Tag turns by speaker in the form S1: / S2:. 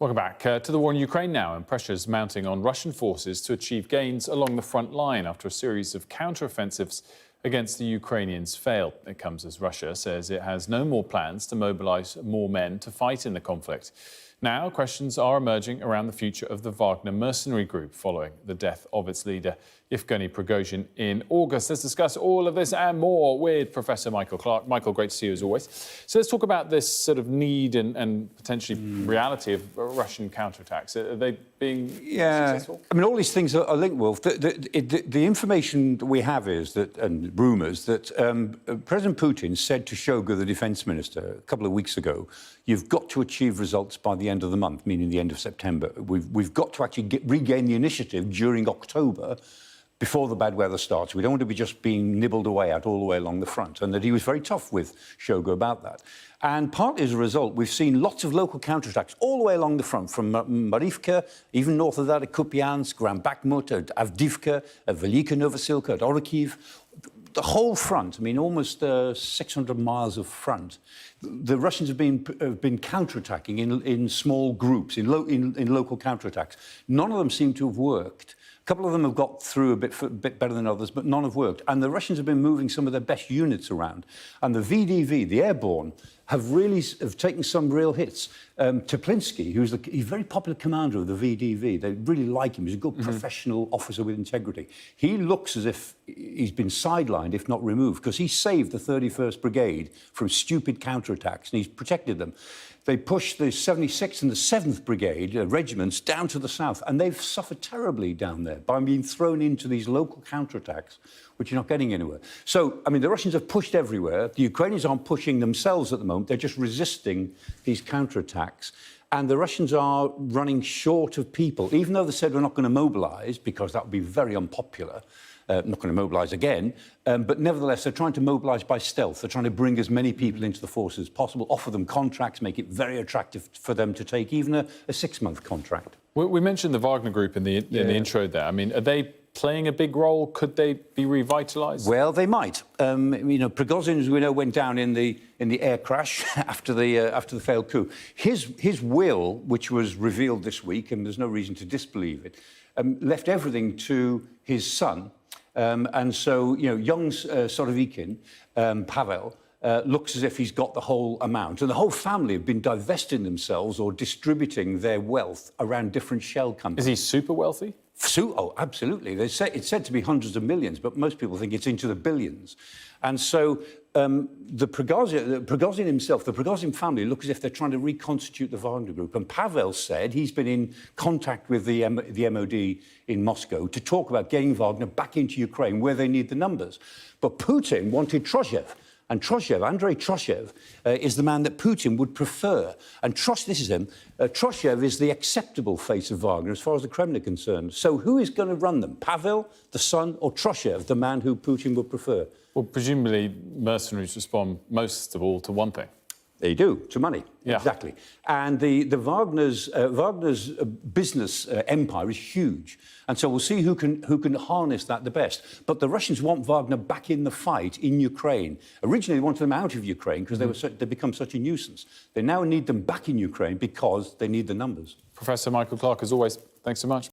S1: Welcome back to the war in Ukraine now, and pressures mounting on Russian forces to achieve gains along the front line after a series of counter-offensives against the Ukrainians failed. It comes as Russia says it has no more plans to mobilise more men to fight in the conflict. Now, questions are emerging around the future of the Wagner mercenary group following the death of its leader, Yevgeny Prigozhin, in August. Let's discuss all of this and more with Professor Michael Clark. Michael, great to see you as always. So let's talk about this sort of need and potentially reality of Russian counterattacks. Are they being successful?
S2: I mean, all these things are linked, Wolf. The information that we have is that, and rumours, that President Putin said to Shoigu, the defence minister, a couple of weeks ago, you've got to achieve results by the end of the month, meaning the end of September. We've got to actually regain the initiative during October, before the bad weather starts. We don't want to be just being nibbled away at all the way along the front, and that he was very tough with Shoigu about that. And partly as a result, we've seen lots of local counterattacks all the way along the front, from Marivka, even north of that at Kupiansk, around Bakhmut, at Avdiivka, at Velika Novosilka, at Orikhiv. The whole front, I mean, almost 600 miles of front, the Russians have been counterattacking in small groups, in local counterattacks. None of them seem to have worked. A couple of them have got through a bit better than others, but none have worked. And the Russians have been moving some of their best units around. And the VDV, the airborne, have taken some real hits. Teplinsky, who's a very popular commander of the VDV, they really like him. He's a good professional officer with integrity. He looks as if he's been sidelined, if not removed, because he saved the 31st Brigade from stupid counterattacks, and he's protected them. They pushed the 76th and the 7th Brigade regiments down to the south, and they've suffered terribly down there by being thrown into these local counterattacks, which are not getting anywhere. So, I mean, the Russians have pushed everywhere. The Ukrainians aren't pushing themselves at the moment. They're just resisting these counterattacks. And the Russians are running short of people, even though they said we're not going to mobilise, because that would be very unpopular. Not going to mobilise again, but nevertheless, they're trying to mobilise by stealth. They're trying to bring as many people into the forces as possible, offer them contracts, make it very attractive for them to take even a 6-month contract.
S1: We mentioned the Wagner Group in the intro there. I mean, are they playing a big role? Could they be revitalised?
S2: Well, they might. You know, Prigozhin, as we know, went down in the air crash after the failed coup. His will, which was revealed this week, and there's no reason to disbelieve it, left everything to his son. And so, you know, young Sorovikin, Pavel, looks as if he's got the whole amount. And the whole family have been divesting themselves or distributing their wealth around different shell companies.
S1: Is he super wealthy?
S2: Oh, absolutely. It's said to be hundreds of millions, but most people think it's into the billions. And so the Prigozhin himself, the Prigozhin family, look as if they're trying to reconstitute the Wagner Group. And Pavel said he's been in contact with the MOD in Moscow to talk about getting Wagner back into Ukraine, where they need the numbers. But Putin wanted Troshev. And Troshev, Andrei Troshev, is the man that Putin would prefer. And this is him. Troshev is the acceptable face of Wagner as far as the Kremlin are concerned. So who is going to run them? Pavel, the son, or Troshev, the man who Putin would prefer?
S1: Well, presumably mercenaries respond most of all to one thing.
S2: They do, to money.
S1: Yeah.
S2: Exactly. And the Wagner's business empire is huge. And so we'll see who can harness that the best. But the Russians want Wagner back in the fight in Ukraine. Originally, they wanted them out of Ukraine because they'd become such a nuisance. They now need them back in Ukraine because they need the numbers.
S1: Professor Michael Clark, as always, thanks so much.